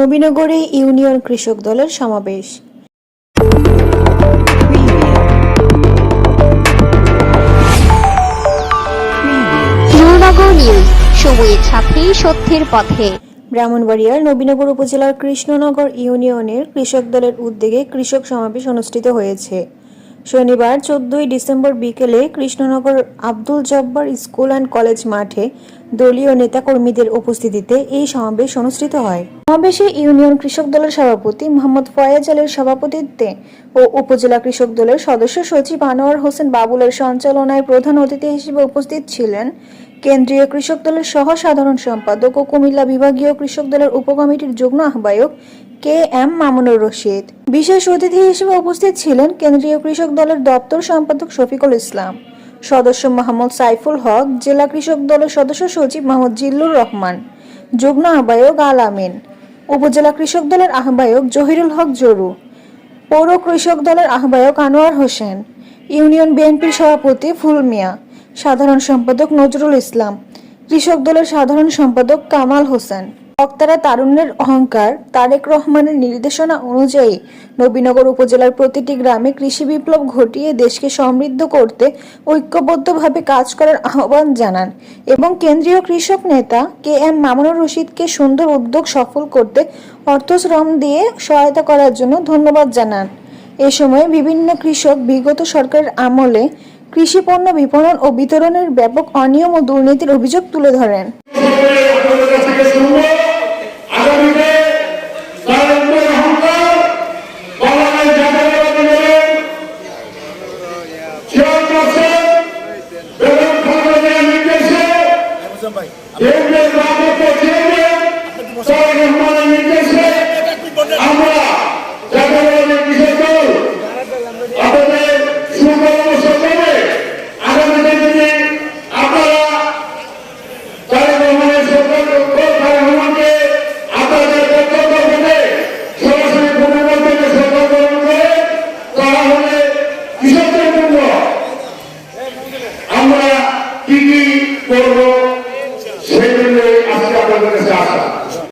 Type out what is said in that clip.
নবীনগরে union কৃষক দলের সমাবেশ। নূরনগর নিউজ, সময়ের সাথে সত্যের পথে। ব্রাহ্মণবাড়িয়ার নবীনগর উপজেলার কৃষ্ণনগর ইউনিয়নের কৃষক দলের উদ্যোগে কৃষক সমাবেশ অনুষ্ঠিত হয়েছে। শনিবার 14 ডিসেম্বর বিকেলে Krishnanagar Abdul Jabbar school and college মাঠে দলীয় নেতাকর্মীদের উপস্থিতিতে এই সমাবেশ অনুষ্ঠিত হয়। সমাবেশে ইউনিয়ন কৃষক দলের সভাপতি মোহাম্মদ ফয়েজ আলীর সভাপতিত্বে ও উপজেলা কৃষক দলের সদস্য সচিব আনোয়ার হোসেন বাবুলের সঞ্চালনায় প্রধান অতিথি হিসেবে উপস্থিত ছিলেন কেন্দ্রীয় কৃষক দলের সহ সাধারণ সম্পাদক ও কুমিল্লা বিভাগীয় কৃষক দলের উপকমিটির যুগ্ম আহ্বায়ক কে এম মামুনুর রশিদ। বিশেষ অতিথি হিসেবে উপস্থিত ছিলেন কেন্দ্রীয় কৃষক দলের দপ্তর সম্পাদক শফিকুল ইসলাম, সদস্য মোহাম্মদ সাইফুল হক, জেলা কৃষক দলের সদস্য সচিব মোহাম্মদ জিল্লুর রহমান, যুগ্ম আহ্বায়ক আল আমিন, উপজেলা কৃষক দলের আহ্বায়ক জহিরুল হক জরু, পৌর কৃষক দলের আহ্বায়ক আনোয়ার হোসেন, ইউনিয়ন বিএনপির সভাপতি ফুল মিয়া, সাধারণ সম্পাদক নজরুল ইসলাম, কৃষক দলের সাধারণ সম্পাদক কামাল হোসেন। বক্তারা তারুণ্যের অহংকার তারেক রহমানের নির্দেশনা অনুযায়ী নবীনগর উপজেলার প্রতিটি গ্রামে কৃষি বিপ্লব ঘটিয়ে দেশকে সমৃদ্ধ করতে ঐক্যবদ্ধভাবে কাজ করার আহ্বান জানান এবং কেন্দ্রীয় কৃষক নেতা কে এম মামুনুর রশিদকে সুন্দর উদ্যোগ সফল করতে অর্থশ্রম দিয়ে সহায়তা করার জন্য ধন্যবাদ জানান। এ সময় বিভিন্ন কৃষক বিগত সরকারের আমলে কৃষি পণ্য বিপণন ও বিতরণের ব্যাপক অনিয়ম ও দুর্নীতির অভিযোগ তুলে ধরেন। আমরা কি কি করব